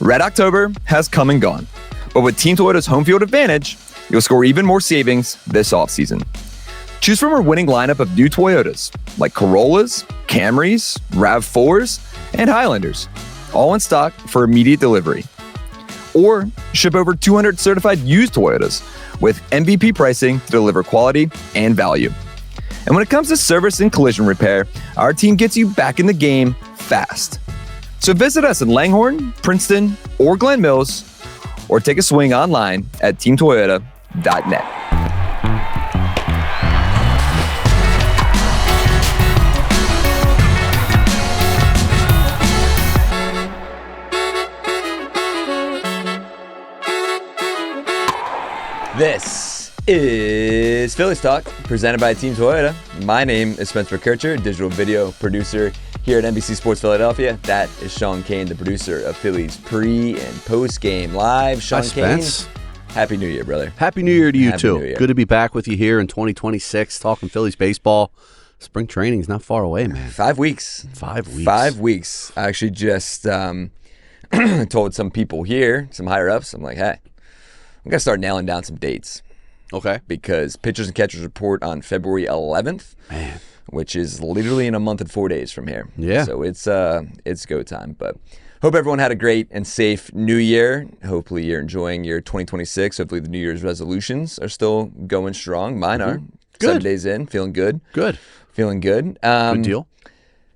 Red October has come and gone, but with Team Toyota's home field advantage, you'll score even more savings this offseason. Choose from our winning lineup of new Toyotas, like Corollas, Camrys, RAV4s, and Highlanders, all in stock for immediate delivery. Or ship over 200 certified used Toyotas with MVP pricing to deliver quality and value. And when it comes to service and collision repair, our team gets you back in the game fast. So visit us in Langhorne, Princeton, or Glen Mills, or take a swing online at teamtoyota.net. This is Phillies Talk, presented by Team Toyota. My name is Spencer McKercher, digital video producer here at NBC Sports Philadelphia. That is Sean Kane, the producer of Phillies pre- and post-game live. Sean Kane, Happy New Year, brother. Happy New Year to you, too. Good to be back with you here in 2026, talking Phillies baseball. Spring training's not far away, man. 5 weeks. 5 weeks. 5 weeks. I actually just told some people here, some higher-ups, I'm like, hey, I'm going to start nailing down some dates. Okay. Because pitchers and catchers report on February 11th. Man. Which is literally in a month and 4 days from here. Yeah. So it's go time. But hope everyone had a great and safe New Year. Hopefully you're enjoying your 2026. Hopefully the New Year's resolutions are still going strong. Mine are. Good. 7 days in, feeling good. Good. Feeling good. Good deal.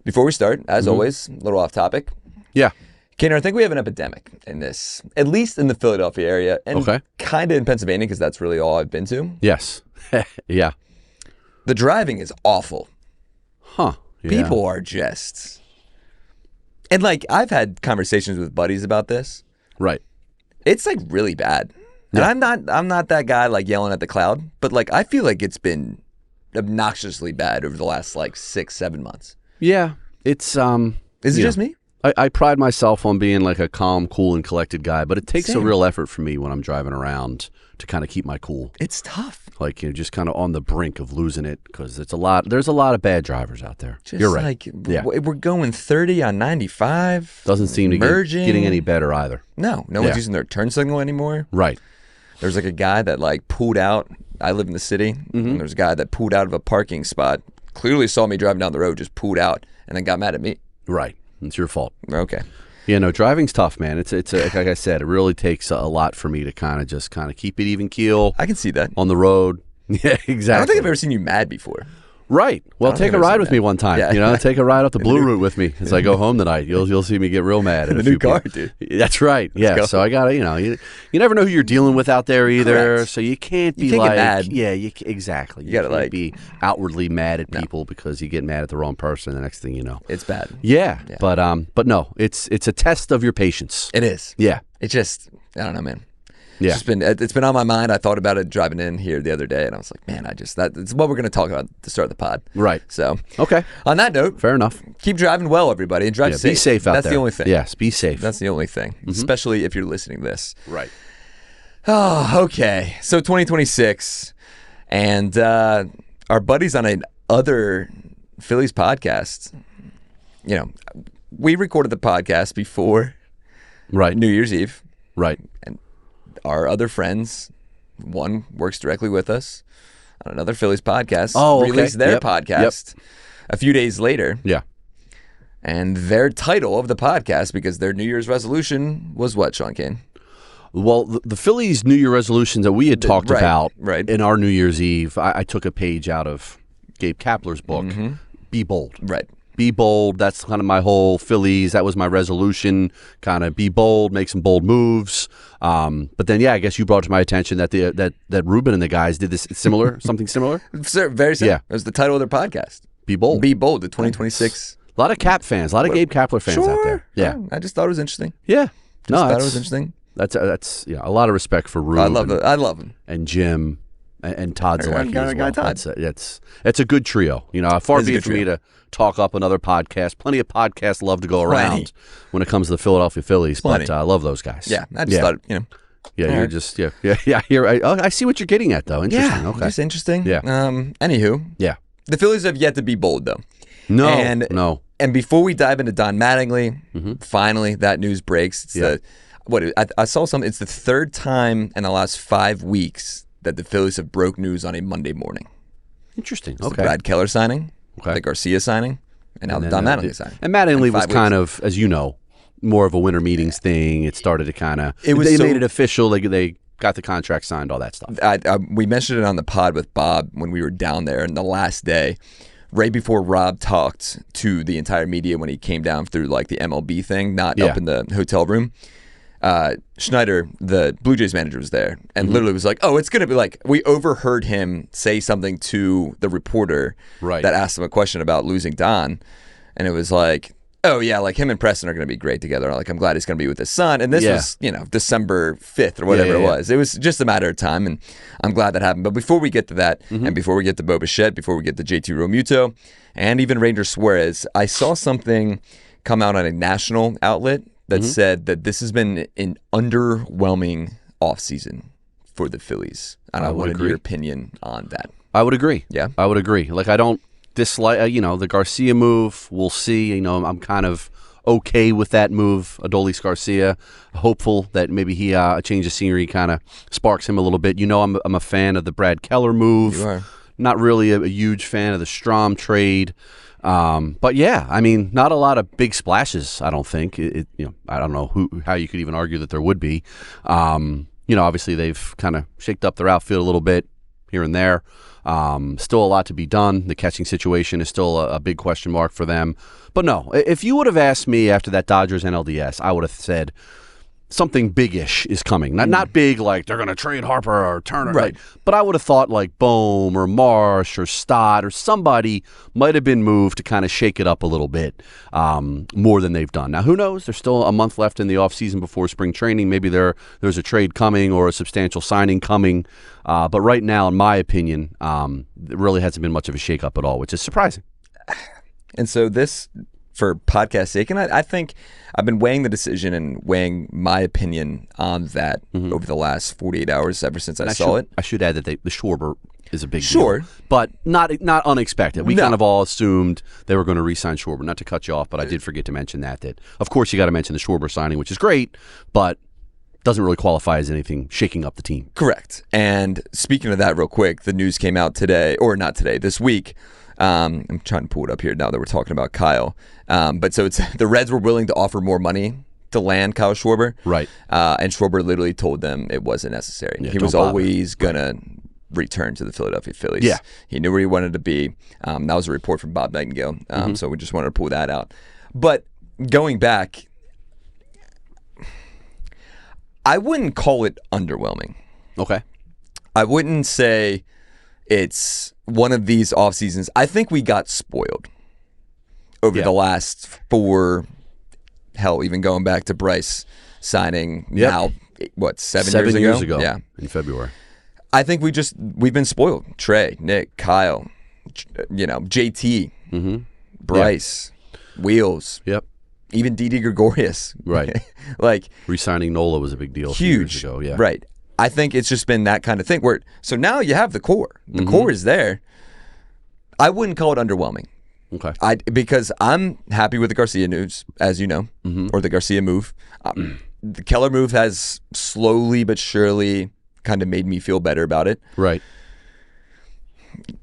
Before we start, as always, a little off topic. Yeah. Kaner, I think we have an epidemic in this, at least in the Philadelphia area, and kind of in Pennsylvania, because that's really all I've been to. Yes. Yeah. The driving is awful. Huh. Yeah. People are just... And, like, I've had conversations with buddies about this. Right. It's, like, really bad. Yeah. And I'm not that guy, like, yelling at the cloud, but, like, I feel like it's been obnoxiously bad over the last, like, 6-7 months. Yeah. It's... Is it just me? I pride myself on being like a calm, cool, and collected guy, but it takes a real effort for me when I'm driving around to kind of keep my cool. It's tough. Like, you're just kind of on the brink of losing it because there's a lot of bad drivers out there. Just you're right. Like, yeah. We're going 30 on 95. Doesn't seem to be getting any better either. No one's using their turn signal anymore. Right. There's like a guy that like pulled out. I live in the city, and there's a guy that pulled out of a parking spot, clearly saw me driving down the road, just pulled out, and then got mad at me. Right. It's your fault. Okay. Yeah, no, driving's tough, man. It's like I said, it really takes a lot for me to kind of keep it even keel. I can see that. On the road. Yeah, exactly. I don't think I've ever seen you mad before. Right. Well, take a ride with me one time. Yeah. Take a ride up the Blue Route with me as I go home tonight. You'll see me get real mad. In the new car, dude. That's right. Yeah. So I gotta, you never know who you're dealing with out there either. Correct. So you can't be like, get mad. Yeah, exactly. You gotta can't be outwardly mad at people because you get mad at the wrong person. The next thing you know, it's bad. Yeah. But no, it's a test of your patience. It is. Yeah. It just, I don't know, man. Yeah. It's been on my mind. I thought about it driving in here the other day, and I was like, man, it's what we're going to talk about to start the pod. Right. So, okay. On that note, fair enough. Keep driving well, everybody, and drive safe. Be safe out there. That's the only thing. Yes, be safe. That's the only thing, especially if you're listening to this. Right. Oh, okay. So 2026, and our buddies on another Phillies podcast, we recorded the podcast before New Year's Eve. Right. And our other friends, one works directly with us on another Phillies podcast, released their podcast a few days later. Yeah. And their title of the podcast, because their New Year's resolution was what, Sean Kane? Well, the Phillies' New Year resolutions that we had talked about in our New Year's Eve, I took a page out of Gabe Kapler's book, Be Bold. Right. Be bold. That's kind of my whole Phillies. That was my resolution. Kind of be bold, make some bold moves. But then, I guess you brought to my attention that that Ruben and the guys did this something similar. Very similar. Yeah. It was the title of their podcast. Be bold. Be bold. The 2026. A lot of Cap fans. A lot of Gabe Kapler fans out there. Yeah. I just thought it was interesting. Yeah. Thought it was interesting. That's a lot of respect for Ruben. I love him. And Jim. And Todd Zalecki as well. Todd. It's a good trio. Far be it for me to talk up another podcast. Plenty of podcasts love to go around when it comes to the Philadelphia Phillies, but I love those guys. Yeah, I just thought, Yeah, you're just I see what you're getting at, though. Interesting. Yeah, okay. just interesting. Yeah. Anywho. Yeah. The Phillies have yet to be bold, though. No. And before we dive into Don Mattingly, finally that news breaks. It's I saw something. It's the third time in the last 5 weeks that the Phillies have broke news on a Monday morning. Interesting. It's the Brad Keller signing, the Garcia signing, and now the Don Mattingly signing. And Mattingly was kind of, as you know, more of a winter meetings thing. It started to kind of, they made it official. They got the contract signed, all that stuff. We mentioned it on the pod with Bob when we were down there, and the last day, right before Rob talked to the entire media when he came down through like the MLB thing, not up in the hotel room. Schneider, the Blue Jays manager, was there and literally was like, "Oh, it's going to be like," we overheard him say something to the reporter that asked him a question about losing Don, and it was like, "Oh yeah, like him and Preston are going to be great together. Like I'm glad he's going to be with his son." And this was, December 5th or whatever it was. It was just a matter of time, and I'm glad that happened. But before we get to that, and before we get to Bo Bichette, before we get to JT Realmuto, and even Ranger Suarez, I saw something come out on a national outlet that said that this has been an underwhelming offseason for the Phillies. And I wanted your opinion on that. I would agree. Yeah? I would agree. Like, I don't dislike, the Garcia move. We'll see. I'm kind of okay with that move, Adolis Garcia. Hopeful that maybe he a change of scenery kind of sparks him a little bit. I'm a fan of the Brad Keller move. You are. Not really a huge fan of the Strom trade. But yeah, I mean, not a lot of big splashes. I don't think. I don't know how you could even argue that there would be. Obviously they've kind of shaked up their outfield a little bit here and there. Still a lot to be done. The catching situation is still a big question mark for them. But no, if you would have asked me after that Dodgers NLDS, I would have said something big-ish is coming. Not big like they're going to trade Harper or Turner. Right. But I would have thought like Bohm or Marsh or Stott or somebody might have been moved to kind of shake it up a little bit more than they've done. Now, who knows? There's still a month left in the offseason before spring training. Maybe there's a trade coming or a substantial signing coming. But right now, in my opinion, there really hasn't been much of a shakeup at all, which is surprising. And so this, for podcast sake, and I think I've been weighing the decision and weighing my opinion on that over the last 48 hours ever since I saw it. I should add that the Schwarber is a big deal, but not unexpected. We kind of all assumed they were going to re-sign Schwarber. Not to cut you off, but I did forget to mention that of course you got to mention the Schwarber signing, which is great, but doesn't really qualify as anything shaking up the team. Correct. And speaking of that real quick, the news came out today, or not today, this week. I'm trying to pull it up here now that we're talking about Kyle. But so it's the Reds were willing to offer more money to land Kyle Schwarber. Right. And Schwarber literally told them it wasn't necessary. He was always going to return to the Philadelphia Phillies. Yeah. He knew where he wanted to be. That was a report from Bob Nightingale. So we just wanted to pull that out. But going back, I wouldn't call it underwhelming. Okay. I wouldn't say it's one of these off seasons. I think we got spoiled over the last 4, hell, even going back to Bryce signing now, 7 years ago? Yeah, in February. I think we've been spoiled. Trey, Nick, Kyle, JT, Bryce, Wheels. Yep. Even Didi Gregorius. Right. Like re-signing Nola was a big deal. Huge. A few years ago. Yeah. Right. I think it's just been that kind of thing where, so now you have the core. The core is there. I wouldn't call it underwhelming. Okay. Because I'm happy with the Garcia news, as you know, or the Garcia move. The Keller move has slowly but surely kind of made me feel better about it. Right.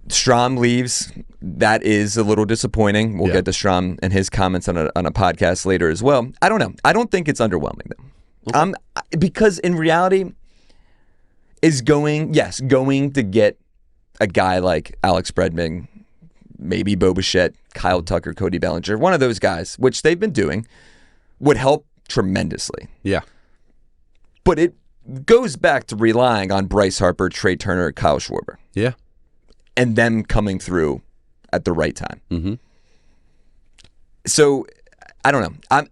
Strom leaves. That is a little disappointing. We'll get to Strom and his comments on a podcast later as well. I don't know. I don't think it's underwhelming though. Okay. Because in reality, is going to get a guy like Alex Bregman, maybe Bo Bichette, Kyle Tucker, Cody Bellinger, one of those guys, which they've been doing, would help tremendously. Yeah. But it goes back to relying on Bryce Harper, Trey Turner, Kyle Schwarber. Yeah. And them coming through at the right time. Mm-hmm. So, I don't know.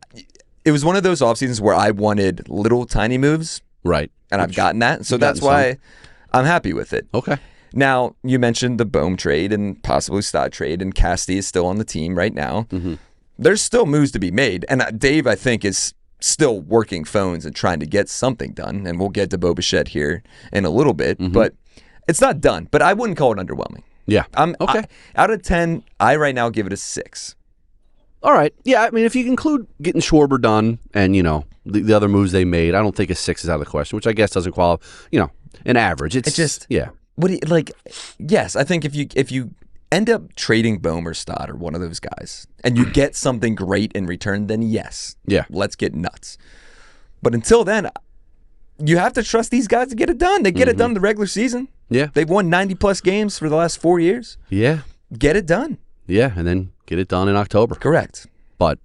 It was one of those off seasons where I wanted little tiny moves. Right. And I've gotten that. So that's why I'm happy with it. Okay. Now, you mentioned the Bohm trade and possibly Stott trade, and Casty is still on the team right now. There's still moves to be made. And Dave, I think, is still working phones and trying to get something done. And we'll get to Bo Bichette here in a little bit. But it's not done. But I wouldn't call it underwhelming. Yeah. Okay. Out of 10, I right now give it a 6. All right. Yeah, I mean, if you include getting Schwarber done and, the other moves they made, I don't think a 6 is out of the question, which I guess doesn't qualify, an average. It's just, yeah. What do you, yes, I think if you end up trading Bohm or Stott or one of those guys and you get something great in return, then yes. Yeah. Let's get nuts. But until then, you have to trust these guys to get it done. They get it done in the regular season. Yeah. They've won 90-plus games for the last 4 years. Yeah. Get it done. Yeah, and then get it done in October. Correct. But,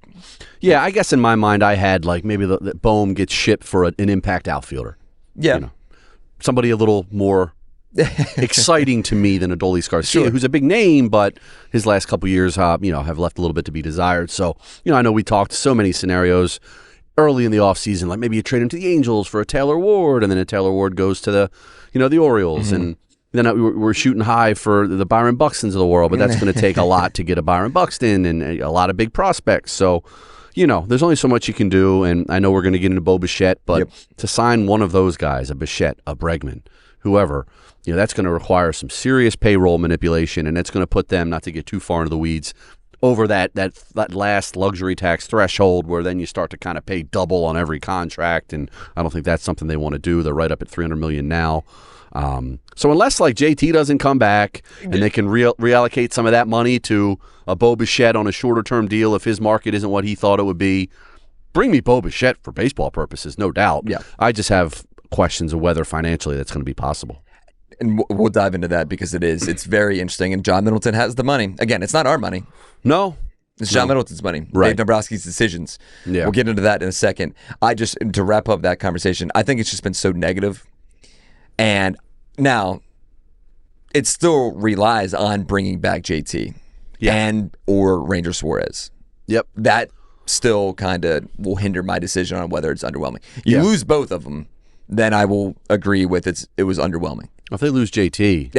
yeah, I guess in my mind I had, maybe the Bohm gets shipped for an impact outfielder. Yeah. Somebody a little more exciting to me than Adolis Garcia, Sure. who's a big name, but his last couple years, have left a little bit to be desired. So, I know we talked so many scenarios early in the offseason, like maybe you trade him to the Angels for a Taylor Ward, and then a Taylor Ward goes to the Orioles, and then we're shooting high for the Byron Buxtons of the world, but that's going to take a lot to get a Byron Buxton and a lot of big prospects. So, there's only so much you can do, and I know we're going to get into Bo Bichette, but to sign one of those guys, a Bichette, a Bregman, whoever, that's going to require some serious payroll manipulation, and it's going to put them, not to get too far into the weeds, over that last luxury tax threshold where then you start to kind of pay double on every contract, and I don't think that's something they want to do. They're right up at $300 million now. So unless JT doesn't come back and they can reallocate some of that money to a Bo Bichette on a shorter term deal if his market isn't what he thought it would be, bring me Bo Bichette for baseball purposes, no doubt. Yeah. I just have questions of whether financially that's going to be possible. And we'll dive into that because it's very interesting. And John Middleton has the money. Again, it's not our money. No. It's John Middleton's money. Right. Dave Dombrowski's decisions. Yeah. We'll get into that in a second. To wrap up that conversation, I think it's just been so negative. And now, it still relies on bringing back JT and or Ranger Suarez. Yep. That still kind of will hinder my decision on whether it's underwhelming. You lose both of them, then I will agree with it was underwhelming. If they lose JT,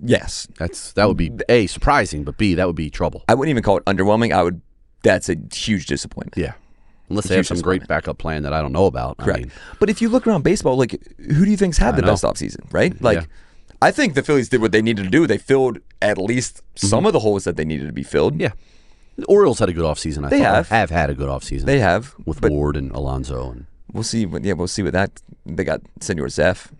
yes. That would be A, surprising, but B, that would be trouble. I wouldn't even call it underwhelming. That's a huge disappointment. Yeah. Unless they have some great backup plan that I don't know about. Correct. But if you look around baseball, who do you think's had the best offseason, right? I think the Phillies did what they needed to do. They filled at least some of the holes that they needed to be filled. Yeah. The Orioles had a good offseason. They have had a good offseason. They have. With Ward and Alonso. And we'll see. We'll see what that. They got Senor Zeff.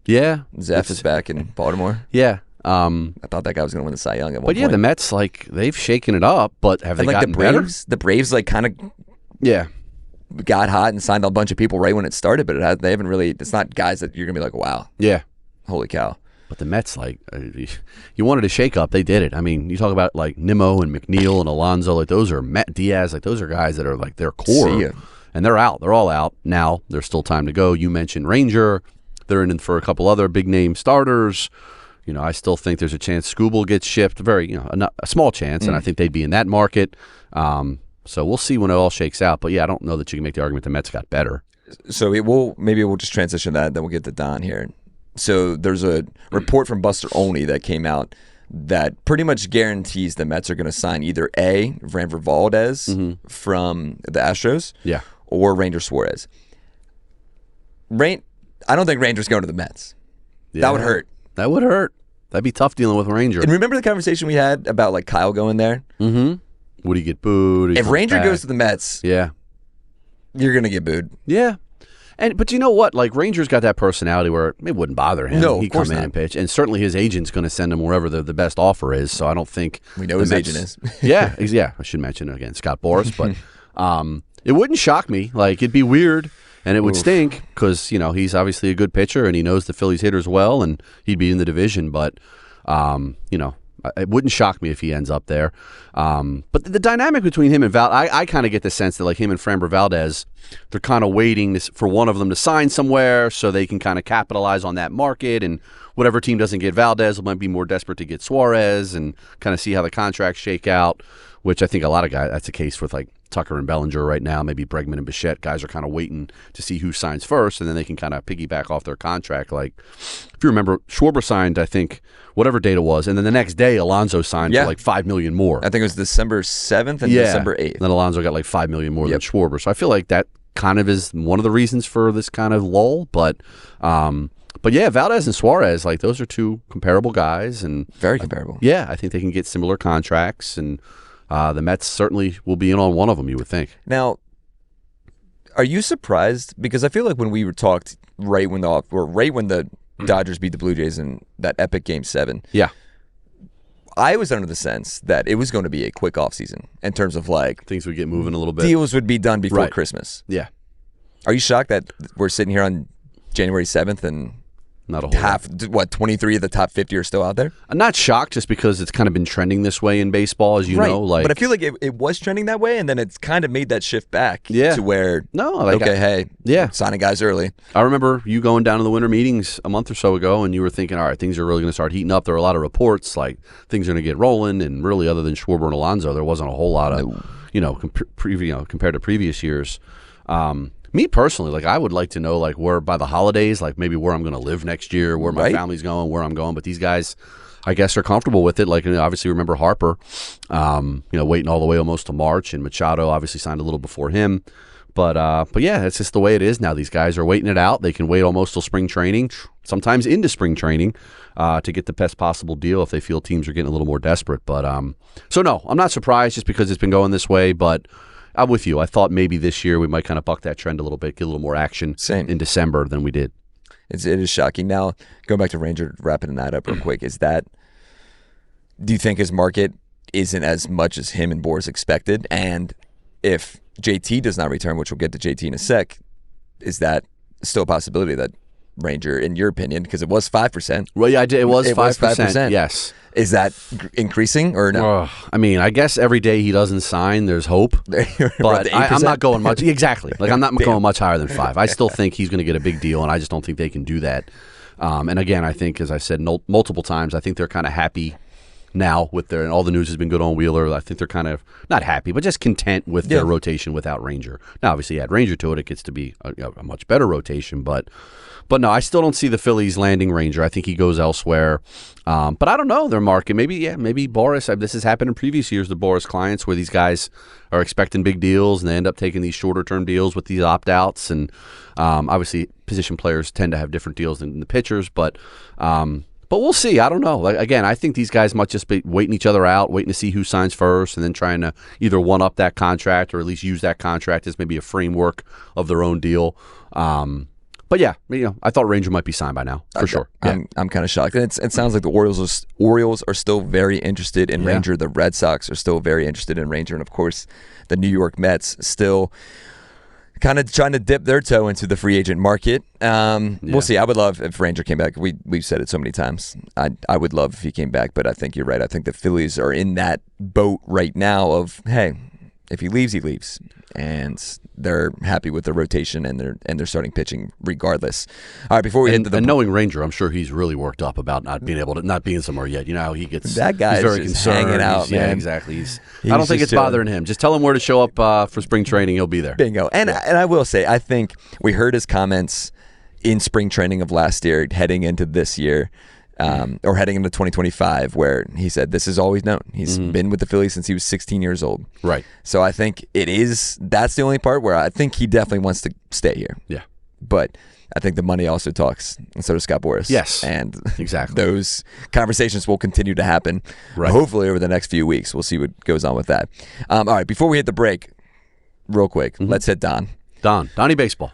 Yeah. Zeff is back in Baltimore. Yeah. I thought that guy was going to win the Cy Young at one point. But the Mets, they've shaken it up, but have they gotten better? The Braves, kind of got hot and signed a bunch of people right when it started, but they haven't really, it's not guys that you're going to be like, wow. Yeah. Holy cow. But the Mets, you wanted a shake-up, they did it. I mean, you talk about Nimmo and McNeil and Alonso, those are Matt Diaz, those are guys that are their core. And they're out. They're all out. Now, there's still time to go. You mentioned Ranger. They're in for a couple other big-name starters. I still think there's a chance Skubal gets shipped. A small chance, and I think they'd be in that market. So we'll see when it all shakes out. But, I don't know that you can make the argument the Mets got better. So maybe we'll just transition that, then we'll get to Don here. So there's a report from Buster Olney that came out that pretty much guarantees the Mets are going to sign either A, Framber Valdez from the Astros, or Ranger Suarez. I don't think Ranger's going to the Mets. Yeah. That would hurt. That would hurt. That'd be tough dealing with Ranger. And remember the conversation we had about Kyle going there? Mm-hmm. Would he get booed? If Ranger goes to the Mets, you're going to get booed. Yeah. But you know what? Ranger's got that personality where it wouldn't bother him. No, he'd come in and pitch, and certainly his agent's going to send him wherever the best offer is. So I don't think we know his agent is. yeah. I should mention it again, Scott Boras. But it wouldn't shock me. It'd be weird, and it would stink because he's obviously a good pitcher and he knows the Phillies hitters well, and he'd be in the division. But it wouldn't shock me if he ends up there. But the dynamic between him and Val, I kind of get the sense that him and Framber Valdez, they're kind of waiting for one of them to sign somewhere so they can kind of capitalize on that market, and whatever team doesn't get Valdez might be more desperate to get Suarez and kind of see how the contracts shake out, which I think a lot of guys, that's the case with Tucker and Bellinger right now, maybe Bregman and Bichette. Guys are kind of waiting to see who signs first, and then they can kind of piggyback off their contract. If you remember, Schwarber signed, I think, whatever date it was, and then the next day, Alonso signed for $5 million more. I think it was December 7th and December 8th. And then Alonso got $5 million more than Schwarber. So I feel like that kind of is one of the reasons for this kind of lull. But Valdez and Suarez, those are two comparable guys. And very comparable. I think they can get similar contracts, and the Mets certainly will be in on one of them, you would think. Now, are you surprised? Because I feel like when we were talked right when the Dodgers beat the Blue Jays in that epic Game 7. Yeah. I was under the sense that it was going to be a quick offseason in terms of like things would get moving a little bit. Deals would be done before Right. Christmas. Yeah. Are you shocked that we're sitting here on January 7th and not a whole lot. 23 of the top 50 are still out there? I'm not shocked just because it's kind of been trending this way in baseball, as you know. Like, but I feel like it was trending that way, and then it's kind of made that shift back to where, signing guys early. I remember you going down to the winter meetings a month or so ago, and you were thinking, all right, things are really going to start heating up. There were a lot of reports, like things are going to get rolling, and really other than Schwarber and Alonso, there wasn't a whole lot of, compared to previous years. Me personally, like I would like to know, like where by the holidays, like maybe where I'm going to live next year, where my family's going, where I'm going. But these guys, I guess, are comfortable with it. Like obviously, remember Harper, waiting all the way almost to March, and Machado obviously signed a little before him. But yeah, it's just the way it is now. These guys are waiting it out. They can wait almost till spring training, sometimes into spring training, to get the best possible deal if they feel teams are getting a little more desperate. But so no, I'm not surprised just because it's been going this way, but. I'm with you. I thought maybe this year we might kind of buck that trend a little bit, get a little more action in December than we did. It is shocking. Now, going back to Ranger, wrapping that up real quick, do you think his market isn't as much as him and Boris expected? And if JT does not return, which we'll get to JT in a sec, is that still a possibility that Ranger, in your opinion, because it was 5%? Well, yeah, it was 5%. Yes. Is that increasing or no? I mean, I guess every day he doesn't sign, there's hope. But I'm not going much. Exactly. Like I'm not going much higher than 5. I still think he's going to get a big deal, and I just don't think they can do that. And again, I think, as I said multiple times, I think they're kind of happy now with and all the news has been good on Wheeler. I think they're kind of not happy, but just content with their rotation without Ranger. Now, obviously, add Ranger to it, it gets to be a much better rotation, but no, I still don't see the Phillies landing Ranger. I think he goes elsewhere. But I don't know their market. Maybe Boris. This has happened in previous years to Boris clients where these guys are expecting big deals and they end up taking these shorter-term deals with these opt-outs. And obviously, position players tend to have different deals than the pitchers. But we'll see. I don't know. Like, again, I think these guys might just be waiting each other out, waiting to see who signs first, and then trying to either one-up that contract or at least use that contract as maybe a framework of their own deal. But yeah, I thought Ranger might be signed by now for sure. Yeah. I'm kind of shocked. And it sounds like the Orioles are still very interested in Ranger. The Red Sox are still very interested in Ranger, and of course, the New York Mets still kind of trying to dip their toe into the free agent market. We'll see. I would love if Ranger came back. We've said it so many times. I would love if he came back, but I think you're right. I think the Phillies are in that boat right now of, hey, if he leaves, he leaves. And they're happy with their rotation and their starting pitching regardless. All right, before we hit and knowing Ranger, I'm sure he's really worked up about not being somewhere yet. You know how he gets that guy. He's very just concerned. Hanging out, man. Yeah, exactly. I don't think it's bothering him. Just tell him where to show up for spring training. He'll be there. Bingo. And I will say, I think we heard his comments in spring training of last year, heading into this year. Or heading into 2025, where he said this is always known. He's been with the Phillies since he was 16 years old. Right. So I think that's the only part where I think he definitely wants to stay here. Yeah. But I think the money also talks, and so does Scott Boras. Yes. And exactly those conversations will continue to happen, hopefully over the next few weeks. We'll see what goes on with that. All right, before we hit the break, real quick, let's hit Donnie Baseball.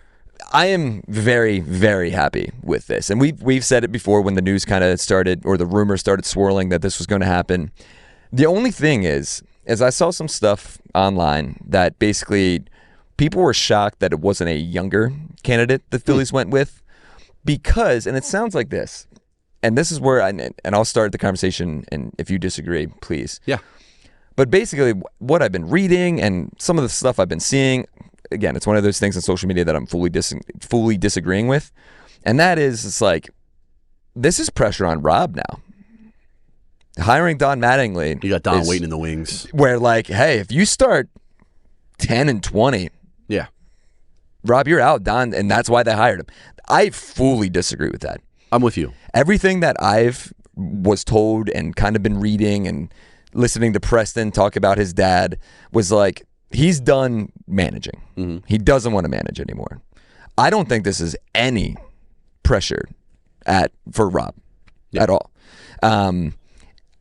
I am very, very happy with this. And we've said it before when the news kind of started, or the rumors started swirling that this was going to happen. The only thing is I saw some stuff online that basically people were shocked that it wasn't a younger candidate the Phillies went with, because, and it sounds like this, and this is where and I'll start the conversation, and if you disagree, please. Yeah. But basically what I've been reading and some of the stuff I've been seeing, again, it's one of those things on social media that I'm fully disagreeing with. And that is, it's like, this is pressure on Rob now. Hiring Don Mattingly. You got Don waiting in the wings. Where, like, hey, if you start 10-20, yeah, Rob, you're out, Don, and that's why they hired him. I fully disagree with that. I'm with you. Everything that I've was told and kind of been reading and listening to Preston talk about his dad was like, he's done managing. He doesn't want to manage anymore. I don't think this is any pressure for Rob at all.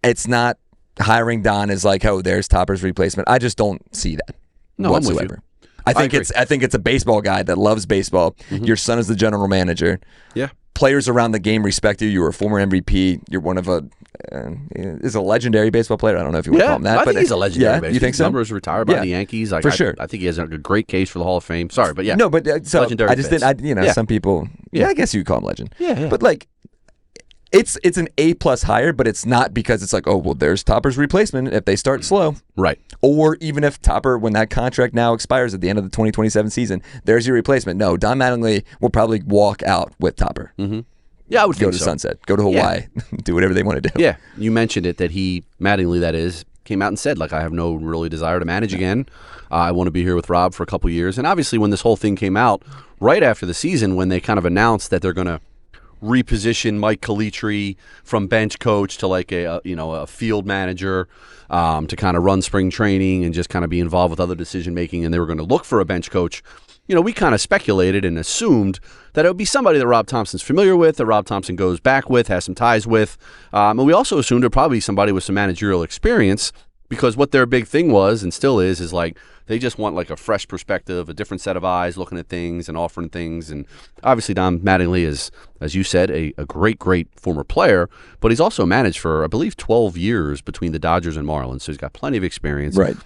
It's not hiring Don is like, oh, there's Topper's replacement. I just don't see that whatsoever. I'm with you. I think it's a baseball guy that loves baseball. Your son is the general manager. Yeah. Players around the game respect you. You were a former MVP. You're one of is a legendary baseball player. I don't know if you want to call him that. I think he's a legendary baseball player. You think so? Numbers retired by the Yankees. For sure. I think he has a great case for the Hall of Fame. Sorry, but yeah. No, but so legendary I just didn't. Some people. Yeah, I guess you could call him legend. Yeah. But like, it's an A+ hire, but it's not because it's like, oh well, there's Topper's replacement if they start slow, right? Or even if Topper, when that contract now expires at the end of the 2027 season, there's your replacement. No, Don Mattingly will probably walk out with Topper. Yeah, I would go to Sunset, go to Hawaii, do whatever they want to do. Yeah, you mentioned it that Mattingly, that is, came out and said, like, I have no really desire to manage again. I want to be here with Rob for a couple years. And obviously, when this whole thing came out right after the season, when they kind of announced that they're going to reposition Mike Calitri from bench coach to like a field manager to kind of run spring training and just kind of be involved with other decision making, and they were going to look for a bench coach. We kind of speculated and assumed that it would be somebody that Rob Thompson's familiar with, that Rob Thompson goes back with, has some ties with. And we also assumed it would probably be somebody with some managerial experience, because what their big thing was and still is like they just want like a fresh perspective, a different set of eyes looking at things and offering things. And obviously Don Mattingly is, as you said, a great former player, but he's also managed for, I believe, 12 years between the Dodgers and Marlins. So he's got plenty of experience. Right.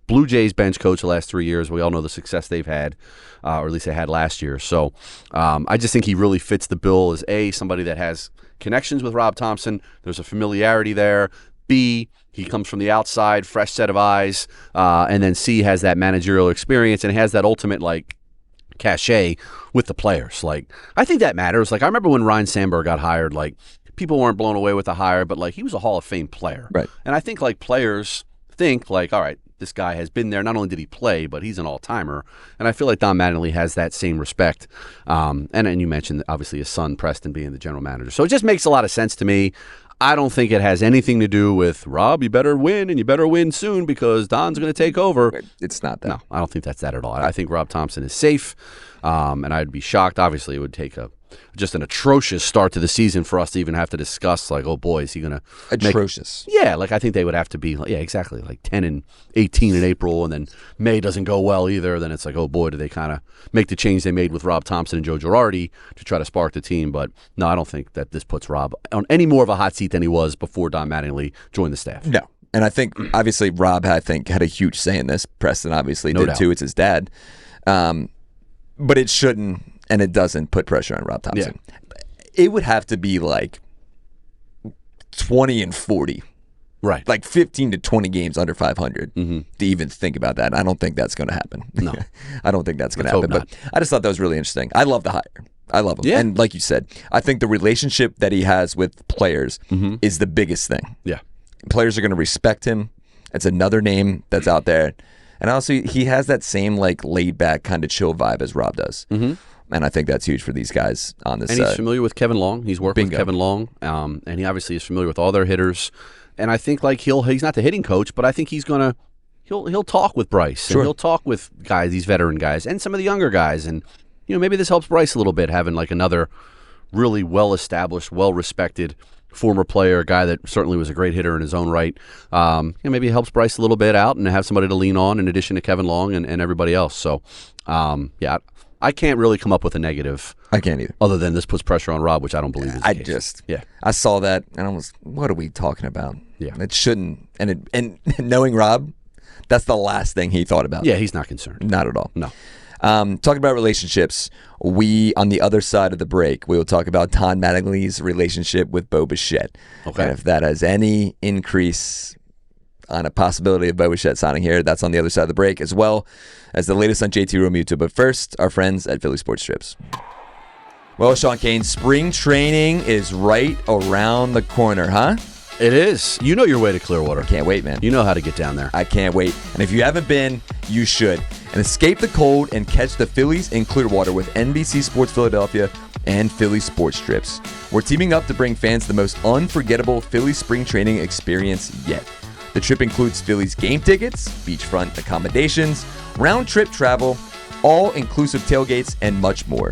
Blue Jays bench coach the last 3 years. We all know the success they've had, or at least they had last year. So I just think he really fits the bill as somebody that has connections with Rob Thompson. There's a familiarity there. B, he comes from the outside, fresh set of eyes. And then C, has that managerial experience and has that ultimate like cachet with the players. Like, I think that matters. Like, I remember when Ryan Sandberg got hired, like, people weren't blown away with the hire, but like, he was a Hall of Fame player. Right. And I think like players think like, all right, this guy has been there. Not only did he play, but he's an all-timer. And I feel like Don Mattingly has that same respect. And you mentioned, obviously, his son, Preston, being the general manager. So it just makes a lot of sense to me. I don't think it has anything to do with, Rob, you better win, and you better win soon because Don's going to take over. It's not that. No, I don't think that's that at all. I think Rob Thompson is safe, and I'd be shocked. Obviously, it would take just an atrocious start to the season for us to even have to discuss, like, oh boy, is he going to atrocious? Yeah, like I think they would have to be, exactly, like 10-18 in April, and then May doesn't go well either. Then it's like, oh boy, do they kind of make the change they made with Rob Thompson and Joe Girardi to try to spark the team? But no, I don't think that this puts Rob on any more of a hot seat than he was before Don Mattingly joined the staff. No. And I think, obviously, Rob, had a huge say in this. Preston obviously did too. It's his dad. But it shouldn't, and it doesn't put pressure on Rob Thompson. Yeah. It would have to be like 20-40. Right. Like 15 to 20 games under 500 to even think about that. I don't think that's going to happen. No. I don't think that's going to happen. But I just thought that was really interesting. I love the hire. I love him. Yeah. And like you said, I think the relationship that he has with players is the biggest thing. Yeah. Players are going to respect him. It's another name that's out there. And also, he has that same like laid-back kind of chill vibe as Rob does. And I think that's huge for these guys on this. And he's familiar with Kevin Long. He's worked with Kevin Long. And he obviously is familiar with all their hitters. And I think like he's not the hitting coach, but I think he'll talk with Bryce. Sure. And he'll talk with guys, these veteran guys, and some of the younger guys. And maybe this helps Bryce a little bit, having like another really well-established, well-respected former player, a guy that certainly was a great hitter in his own right. Maybe it helps Bryce a little bit out and have somebody to lean on in addition to Kevin Long and everybody else. So, I can't really come up with a negative. I can't either. Other than this puts pressure on Rob, which I don't believe is the case. I saw that and I was, what are we talking about? Yeah. It shouldn't. And knowing Rob, that's the last thing he thought about. Yeah, he's not concerned. Not at all. No. Talking about relationships, on the other side of the break, we will talk about Don Mattingly's relationship with Bo Bichette. Okay. And if that has any increase on a possibility of Bo Bichette signing here, that's on the other side of the break, as well as the latest on JT Realmuto. But first, our friends at Philly Sports Strips. Well, Sean Kane, spring training is right around the corner, huh? It is. You know your way to Clearwater. Can't wait, man. You know how to get down there. I can't wait. And if you haven't been, you should. And escape the cold and catch the Phillies in Clearwater with NBC Sports Philadelphia and Philly Sports Strips. We're teaming up to bring fans the most unforgettable Phillies spring training experience yet. The trip includes Phillies game tickets, beachfront accommodations, round-trip travel, all-inclusive tailgates, and much more.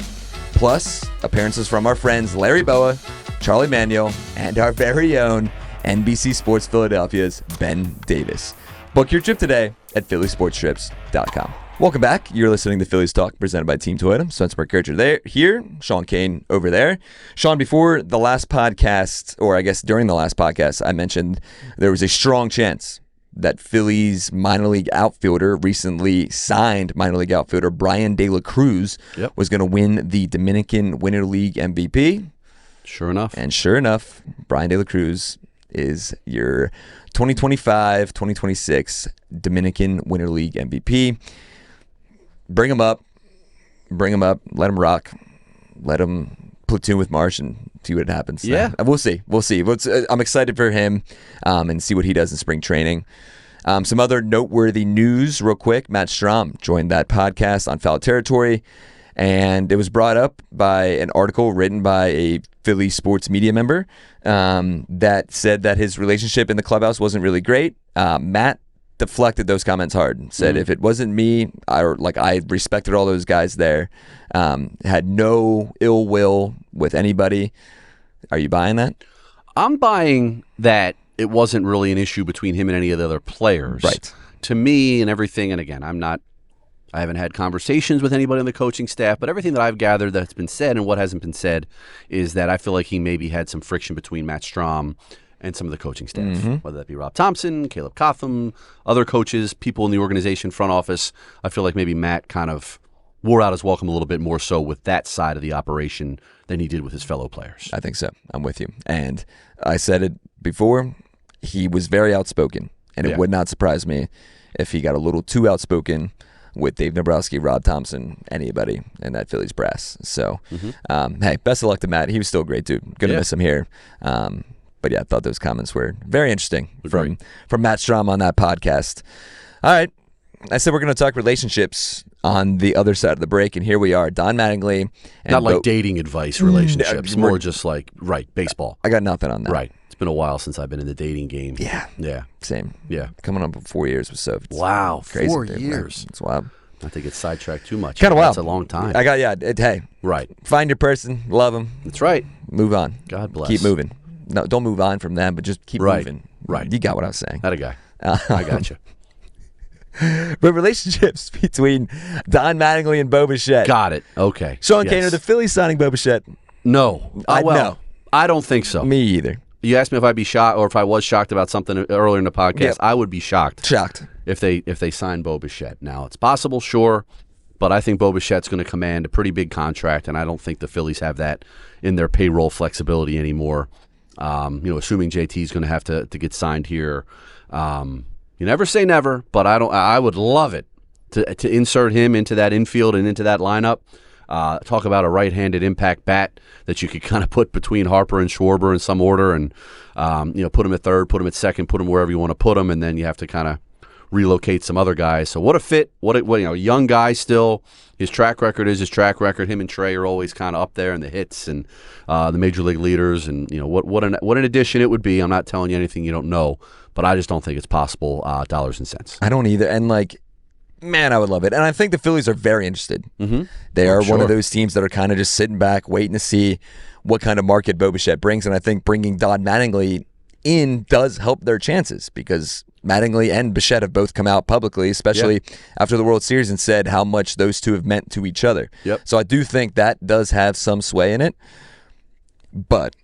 Plus, appearances from our friends Larry Boa, Charlie Manuel, and our very own NBC Sports Philadelphia's Ben Davis. Book your trip today at phillysportstrips.com. Welcome back. You're listening to Phillies Talk, presented by Team Toyota. Spencer McKercher here, Sean Kane over there. Sean, before the last podcast, or I guess during the last podcast, I mentioned there was a strong chance that Phillies minor league outfielder, recently signed minor league outfielder Brian De La Cruz, was going to win the Dominican Winter League MVP. Sure enough. And sure enough, Brian De La Cruz is your 2025-2026 Dominican Winter League MVP. Bring him up, let him rock, let him platoon with Marsh and see what happens. Yeah. We'll see. I'm excited for him and see what he does in spring training. Some other noteworthy news real quick. Matt Strahm joined that podcast on Foul Territory, and it was brought up by an article written by a Philly sports media member that said that his relationship in the clubhouse wasn't really great. Matt deflected those comments hard and said, if it wasn't me, I respected all those guys there, had no ill will with anybody. Are you buying that? I'm buying that it wasn't really an issue between him and any of the other players. Right. To me and everything, and again, I haven't had conversations with anybody on the coaching staff, but everything that I've gathered that's been said and what hasn't been said is that I feel like he maybe had some friction between Matt Strahm and some of the coaching staff, whether that be Rob Thompson, Caleb Cotham, other coaches, people in the organization, front office. I feel like maybe Matt kind of wore out his welcome a little bit more so with that side of the operation than he did with his fellow players. I think so. I'm with you. And I said it before, he was very outspoken, and it would not surprise me if he got a little too outspoken with Dave Nabrowski, Rob Thompson, anybody in that Phillies brass. So, hey, best of luck to Matt. He was still a great dude. Gonna miss him here. But yeah, I thought those comments were very interesting from Matt Strahm on that podcast. All right. I said we're going to talk relationships on the other side of the break, and here we are. Don Mattingly. And not like dating advice relationships, more just like, baseball. I got nothing on that. Right. It's been a while since I've been in the dating game. Yeah. Yeah. Same. Yeah. Coming up on 4 years or so. Wow. Crazy 4 years. It's wild. I think it's sidetracked too much. Kind of wild. That's a long time. Hey. Right. Find your person. Love them. That's right. Move on. God bless. Keep moving. No, don't move on from them, but just keep moving. Right. You got what I was saying. That a guy. I got you. But relationships between Don Mattingly and Bo Bichette. Got it. Okay. Sean Kane, are the Phillies signing Bo Bichette? No. No. I don't think so. Me either. You asked me if I'd be shocked, or if I was shocked about something earlier in the podcast. Yep. I would be shocked. Shocked. If they sign Bo Bichette. Now, it's possible, sure, but I think Bo Bichette's going to command a pretty big contract, and I don't think the Phillies have that in their payroll flexibility anymore. Assuming JT's going to have to get signed here. You never say never, but I would love it to insert him into that infield and into that lineup. Talk about a right-handed impact bat that you could kind of put between Harper and Schwarber in some order, and put him at third, put him at second, put him wherever you want to put him, and then you have to kind of relocate some other guys. So what a fit! What young guy still. His track record is his track record. Him and Trey are always kind of up there in the hits and the major league leaders. And what an addition it would be. I'm not telling you anything you don't know, but I just don't think it's possible. Dollars and cents. I don't either. And man, I would love it. And I think the Phillies are very interested. Mm-hmm. They are one of those teams that are kind of just sitting back, waiting to see what kind of market Bo Bichette brings. And I think bringing Don Mattingly in does help their chances, because Mattingly and Bichette have both come out publicly, especially after the World Series, and said how much those two have meant to each other. Yep. So I do think that does have some sway in it. But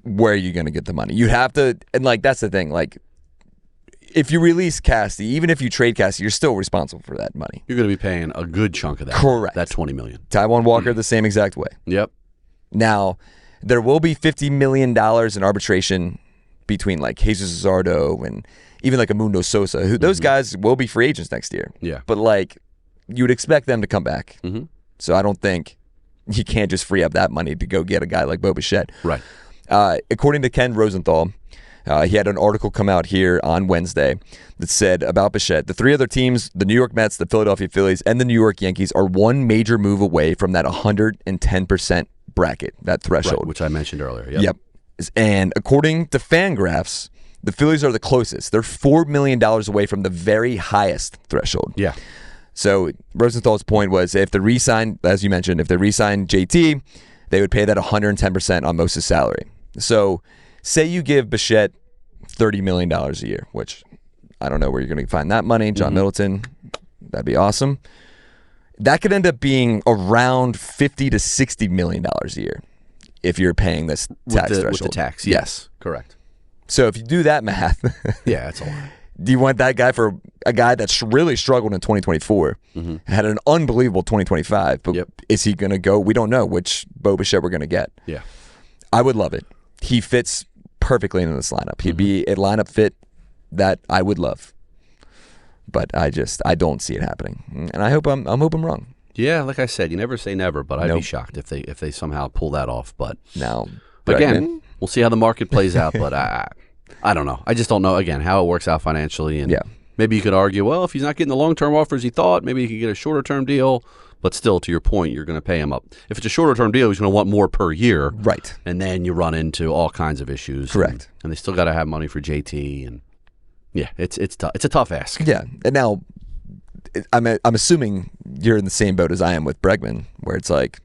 where are you going to get the money? You have to, and that's the thing, if you release Casty, even if you trade Casty, you're still responsible for that money. You're going to be paying a good chunk of that. Correct. That $20 million. Taijuan Walker the same exact way. Yep. Now, there will be $50 million in arbitration between Jesus Zardo and even a Mundo Sosa, who those guys will be free agents next year. Yeah. But you would expect them to come back. Mm-hmm. So I don't think you can't just free up that money to go get a guy like Bo Bichette. Right. According to Ken Rosenthal, he had an article come out here on Wednesday that said about Bichette, the three other teams, the New York Mets, the Philadelphia Phillies, and the New York Yankees, are one major move away from that 110% bracket, that threshold. Right, which I mentioned earlier. Yep. And according to Fangraphs, the Phillies are the closest. They're $4 million away from the very highest threshold. Yeah. So Rosenthal's point was, if they re-sign, as you mentioned, if they re-sign JT, they would pay that 110% on most of his salary. So say you give Bichette $30 million a year, which I don't know where you're going to find that money. John Middleton, that'd be awesome. That could end up being around $50 to $60 million a year if you're paying this tax threshold. With the tax, yes. Correct. So if you do that math, yeah, that's a lot. Do you want that guy for a guy that's really struggled in 2024, had an unbelievable 2025, but is he going to go? We don't know which Bo Bichette we're going to get. Yeah. I would love it. He fits perfectly into this lineup. He'd be a lineup fit that I would love. But I don't see it happening. And I hope I'm wrong. Yeah, like I said, you never say never, but I'd be shocked if they somehow pull that off. But now, again, we'll see how the market plays out, but I don't know. I just don't know, again, how it works out financially. And maybe you could argue, well, if he's not getting the long-term offers he thought, maybe he could get a shorter-term deal. But still, to your point, you're going to pay him up. If it's a shorter-term deal, he's going to want more per year. Right. And then you run into all kinds of issues. Correct. And they still got to have money for JT. And yeah, it's tough. It's a tough ask. Yeah. And now, I'm assuming you're in the same boat as I am with Bregman, where it's like,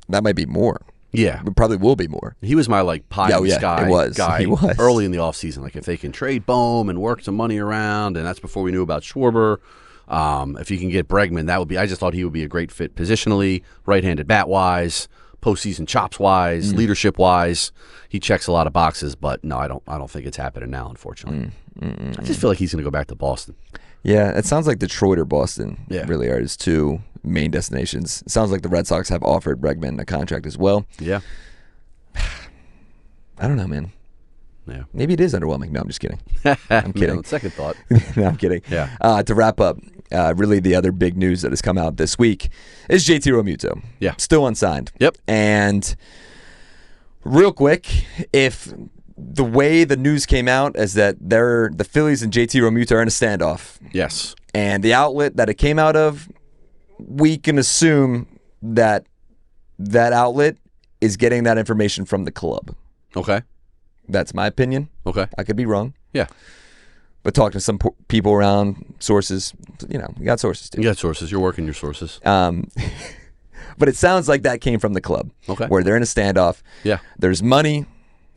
that might be more. Yeah. It probably will be more. He was my pie in the sky guy he was. Early in the offseason. Like if they can trade Bohm and work some money around, and that's before we knew about Schwarber. If you can get Bregman, that would be. I just thought he would be a great fit positionally, right-handed bat-wise, postseason chops-wise, leadership-wise. He checks a lot of boxes, but no, I don't think it's happening now, unfortunately. I just feel like he's going to go back to Boston. Yeah, it sounds like Detroit or Boston really are his two main destinations. It sounds like the Red Sox have offered Bregman a contract as well. Yeah. I don't know, man. Yeah. Maybe it is underwhelming. No, I'm just kidding. I'm kidding. Second thought. No, I'm kidding. Yeah. To wrap up, really the other big news that has come out this week is JT Realmuto. Yeah. Still unsigned. Yep. And real quick, if the way the news came out is that the Phillies and JT Realmuto are in a standoff. Yes. And the outlet that it came out of, we can assume that that outlet is getting that information from the club. Okay. That's my opinion. Okay. I could be wrong. Yeah. But talking to some people around, sources, you got sources too. You got sources. You're working your sources. But it sounds like that came from the club. Okay. Where they're in a standoff. Yeah. There's money.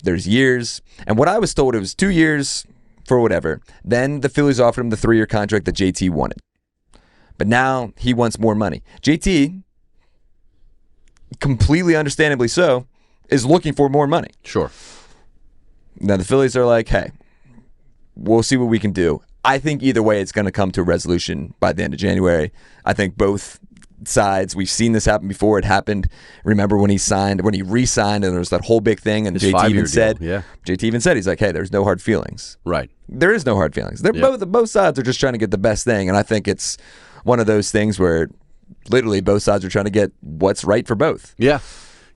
There's years. And what I was told, it was 2 years for whatever. Then the Phillies offered him the 3-year contract that JT wanted. But now he wants more money. JT, completely understandably so, is looking for more money. Sure. Now the Phillies are like, hey, we'll see what we can do. I think either way it's going to come to a resolution by the end of January. I think both sides, we've seen this happen before. It happened, remember when he re-signed and there was that whole big thing and His JT even said, he's like, hey, there's no hard feelings. Right. There is no hard feelings. Both sides are just trying to get the best thing, and I think it's one of those things where literally both sides are trying to get what's right for both. Yeah.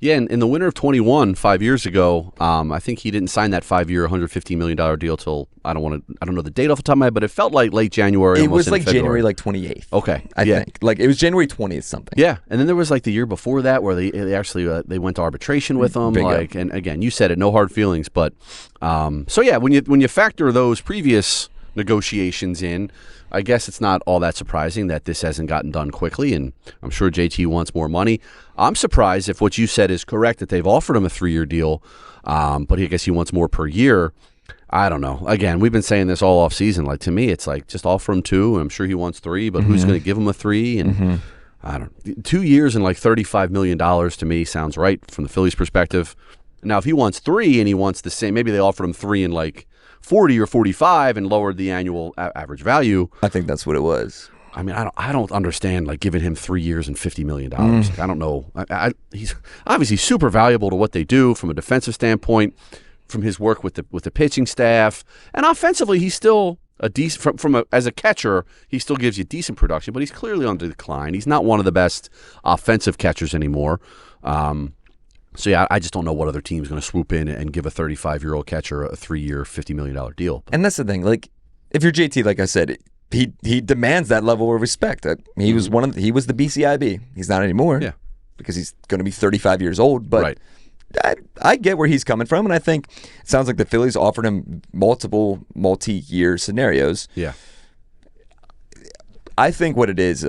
Yeah, in the winter of 21, 5 years ago, I think he didn't sign that 5-year, $150 million deal till I don't know the date off the top of my head, but it felt like late January. It was like February. January 28th. Okay, I think it was January 20th something. Yeah, and then there was like the year before that where they actually they went to arbitration with him. Bingo. And again, you said it, no hard feelings, but so yeah, when you factor those previous negotiations in, I guess it's not all that surprising that this hasn't gotten done quickly, and I'm sure JT wants more money. I'm surprised if what you said is correct, that they've offered him a 3-year deal, but I guess he wants more per year. I don't know. Again, we've been saying this all offseason. Like, to me, it's like just offer him 2, and I'm sure he wants 3, but who's going to give him a 3? And I don't. 2 years and like $35 million to me sounds right from the Phillies' perspective. Now, if he wants 3 and he wants the same, maybe they offered him 3 and like 40 or 45 and lowered the annual average value. I think that's what it was. I mean, I don't understand like giving him 3 years and $50 million. Like, I don't know. He's obviously super valuable to what they do from a defensive standpoint, from his work with the pitching staff, and offensively, he's still a decent as a catcher. He still gives you decent production, but he's clearly on the decline. He's not one of the best offensive catchers anymore. So, yeah, I just don't know what other team's going to swoop in and give a 35-year-old catcher a 3-year, $50 million deal. And that's the thing. Like, if you're JT, like I said, he demands that level of respect. He was he was the BCIB. He's not anymore. Yeah. Because he's going to be 35 years old. But right. I get where he's coming from, and I think it sounds like the Phillies offered him multi-year scenarios. Yeah. I think what it is,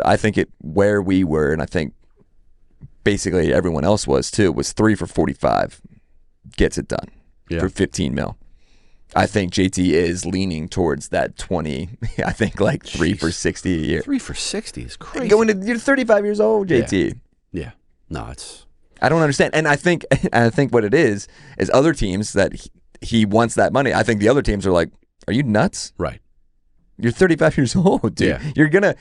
where we were, and I think basically everyone else was too, was 3 for 45 gets it done. for $15 million. I think JT is leaning towards that 20. I think like 3 for $60 a year. 3 for $60 is crazy. You're 35 years old, JT. Yeah. No, it's. I don't understand. And I think what it is other teams that he wants that money. I think the other teams are like, are you nuts? Right. You're 35 years old, dude. Yeah. You're going to,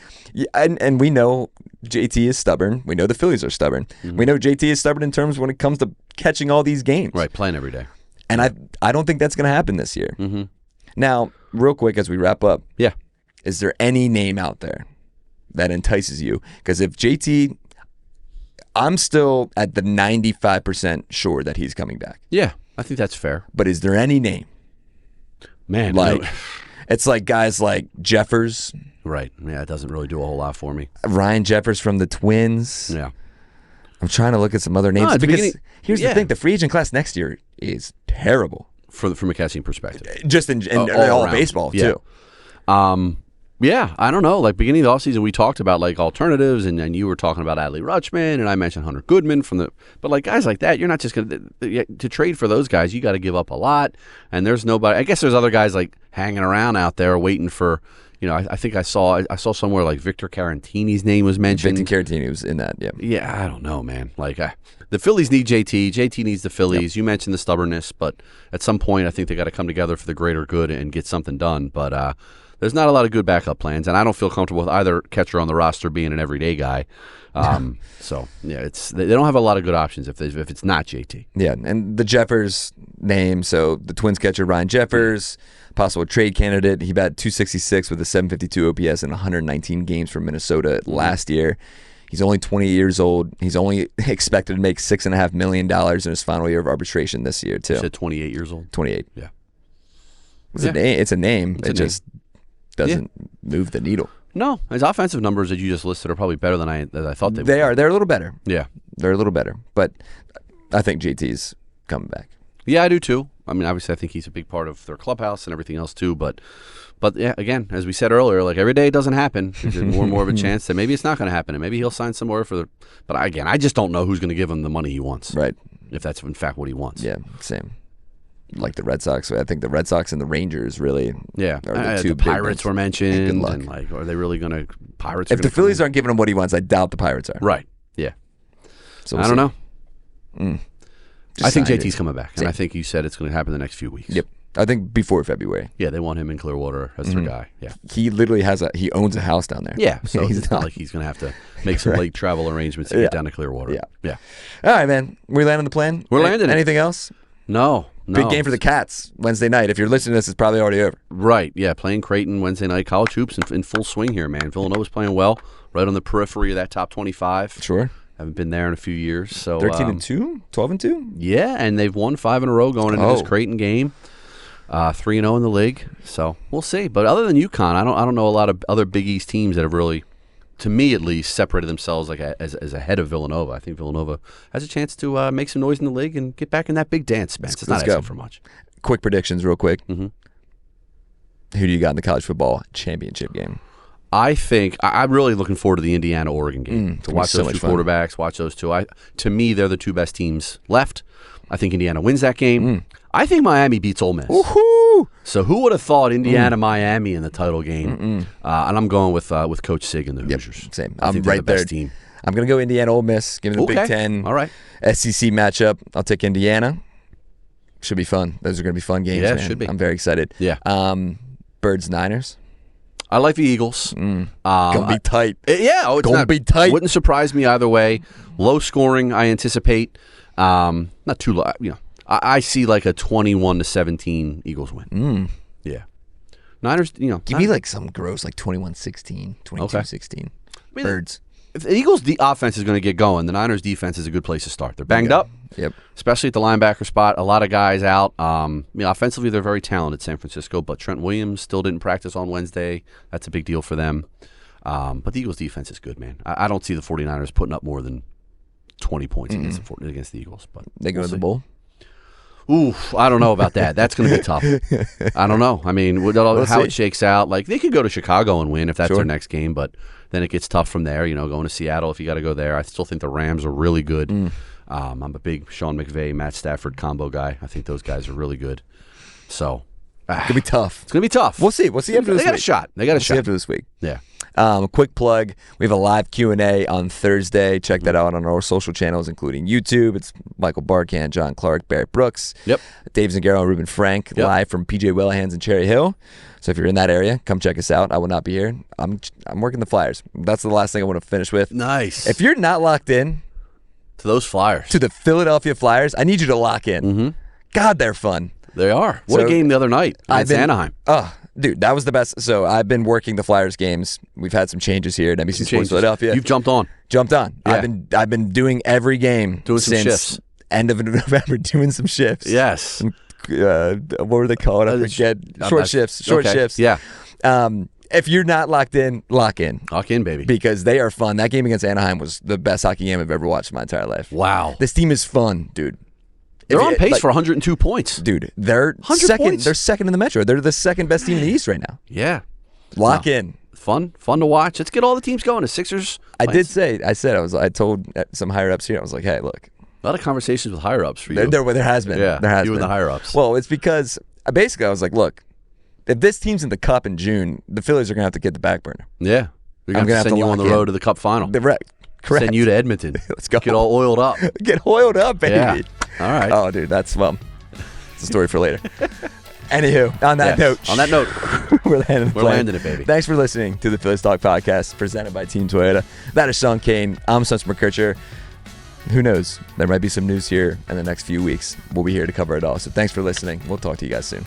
and we know JT is stubborn. We know the Phillies are stubborn. Mm-hmm. We know JT is stubborn in terms when it comes to catching all these games. Right, playing every day. And I don't think that's going to happen this year. Mm-hmm. Now, real quick as we wrap up. Yeah. Is there any name out there that entices you? Because if JT, I'm still at the 95% sure that he's coming back. Yeah, I think that's fair. But is there any name? Man, like... It's like guys like Jeffers. Right. Yeah, it doesn't really do a whole lot for me. Ryan Jeffers from the Twins. Yeah. I'm trying to look at some other names. No, because here's the thing. The free agent class next year is terrible. From a catching perspective. Just in all baseball, too. Yeah, I don't know. Like, beginning of the offseason, we talked about, like, alternatives, and you were talking about Adley Rutschman, and I mentioned Hunter Goodman but, like, guys like that, you're not just going to trade for those guys, you got to give up a lot, and there's nobody. I guess there's other guys, like, hanging around out there waiting for, I think I saw somewhere, like, Victor Caratini's name was mentioned. Victor Caratini was in that, yeah. Yeah, I don't know, man. Like, the Phillies need JT. JT needs the Phillies. Yep. You mentioned the stubbornness, but at some point, I think they got to come together for the greater good and get something done, but, there's not a lot of good backup plans, and I don't feel comfortable with either catcher on the roster being an everyday guy. So, yeah, they don't have a lot of good options if it's not JT. Yeah, and the Jeffers name, so the Twins catcher Ryan Jeffers, possible trade candidate. He batted .266 with a .752 OPS in 119 games for Minnesota last year. He's only 20 years old. He's only expected to make $6.5 million in his final year of arbitration this year, too. You said 28 years old? 28. Yeah. It's a name. It just doesn't move the needle. No, his offensive numbers that you just listed are probably better than I thought they would. They are. They're a little better. Yeah. They're a little better. But I think JT's coming back. Yeah, I do too. I mean, obviously, I think he's a big part of their clubhouse and everything else too. But yeah, again, as we said earlier, like every day it doesn't happen. There's more and more of a chance that maybe it's not going to happen, and maybe he'll sign somewhere But again, I just don't know who's going to give him the money he wants. Right. If that's in fact what he wants. Yeah, same. Like the Red Sox. I think the Red Sox and the Rangers really are the two the big Pirates ones. were mentioned. Good luck. And like, are they really going to Pirates? If the Phillies aren't giving him what he wants, I doubt the Pirates are. Right. Yeah. So I don't know. I think sign JT's it. coming back. And I think you said it's going to happen the next few weeks. Yep. I think before February. Yeah, they want him in Clearwater as their guy. Yeah. He literally he owns a house down there. Yeah. So it's not like he's going to have to make some late travel arrangements to get down to Clearwater. Yeah. Yeah. All right, man. We landing the plan? We're landing it. Anything else? No. Big game for the Cats Wednesday night. If you're listening to this, it's probably already over. Right, yeah, playing Creighton Wednesday night. College hoops in full swing here, man. Villanova's playing well, right on the periphery of that top 25. Sure. Haven't been there in a few years. So 13-2? 12-2? Yeah, and they've won 5 in a row going into this Creighton game. 3-0 in the league. So we'll see. But other than UConn, I don't know a lot of other Big East teams that have really, to me at least, separated themselves like as ahead of Villanova. I think Villanova has a chance to make some noise in the league and get back in that big dance, Spence. It's not asking for much. Quick predictions real quick. Mm-hmm. Who do you got in the college football championship game? I think I'm really looking forward to the Indiana-Oregon game. To watch those two quarterbacks, watch those two. To me, they're the two best teams left. I think Indiana wins that game. I think Miami beats Ole Miss. Woohoo! So who would have thought Indiana-Miami in the title game? And I'm going with Coach Sig and the Hoosiers. Same. I'm right the there. Best team. I'm going to go Indiana-Ole Miss. Give me the Big Ten. All right. SEC matchup. I'll take Indiana. Should be fun. Those are going to be fun games, Yeah, man. should be. I'm very excited. Yeah. Birds-Niners. I like the Eagles. Gonna be tight. It's gonna be tight. Wouldn't surprise me either way. Low scoring, I anticipate. Not too low. I see like a 21-17 Eagles win. Yeah. Niners. Give me like some gross, like 21-16, 22-16. Birds. If the Eagles' offense is going to get going, the Niners' defense is a good place to start. They're banged up. Yep. Especially at the linebacker spot. A lot of guys out. Offensively, they're very talented, San Francisco, but Trent Williams still didn't practice on Wednesday. That's a big deal for them. But the Eagles' defense is good, man. I don't see the 49ers putting up more than 20 points against the Eagles. But they go to the bowl? Ooh, I don't know about that. That's going to be tough. I don't know. I mean, how it shakes out. Like, they could go to Chicago and win if that's their next game, but then it gets tough from there. Going to Seattle if you got to go there. I still think the Rams are really good. I'm a big Sean McVay, Matt Stafford combo guy. I think those guys are really good. So It's going to be tough. It's going to be tough. We'll see. We'll see after this week. They got a shot. We'll see after this week. Yeah. Quick plug. We have a live Q&A on Thursday. Check that out on our social channels, including YouTube. It's Michael Barkan, John Clark, Barrett Brooks, Dave Zingaro, and Ruben Frank, live from PJ Wellhands in Cherry Hill. So if you're in that area, come check us out. I will not be here. I'm working the Flyers. That's the last thing I want to finish with. Nice. If you're not locked in to those Flyers, to the Philadelphia Flyers, I need you to lock in. Mm-hmm. God, they're fun. They are. What a game the other night against Anaheim. Oh, dude, that was the best. So I've been working the Flyers games. We've had some changes here at NBC Sports Philadelphia. You've jumped on. Yeah. I've been doing every game since some shifts. End of November, doing some shifts. Yes. What were they called? I forget. Short shifts. Yeah. If you're not locked in, lock in. Lock in, baby. Because they are fun. That game against Anaheim was the best hockey game I've ever watched in my entire life. Wow. This team is fun, dude. They're on pace for 102 points. Dude, they're second. Points. They're second in the Metro. They're the second best team in the East right now. Yeah. Lock in. Fun to watch. Let's get all the teams going. The Sixers. I told some higher ups here, I was like, hey, look. A lot of conversations with higher ups for you. There has been. Yeah, there has you been. and the higher ups. Well, it's because basically I was like, look, if this team's in the Cup in June, the Phillies are going to have to get the back burner. Yeah. We're going to send you on the road to the Cup final. Correct. Send you to Edmonton. Let's go. Get all oiled up. Get oiled up, baby. Yeah. All right. Oh, dude, it's a story for later. Anywho, on that note, we're landing it, baby. Thanks for listening to the Phillies Talk podcast presented by Team Toyota. That is Sean Kane. I'm Spencer McKercher. Who knows? There might be some news here in the next few weeks. We'll be here to cover it all. So thanks for listening. We'll talk to you guys soon.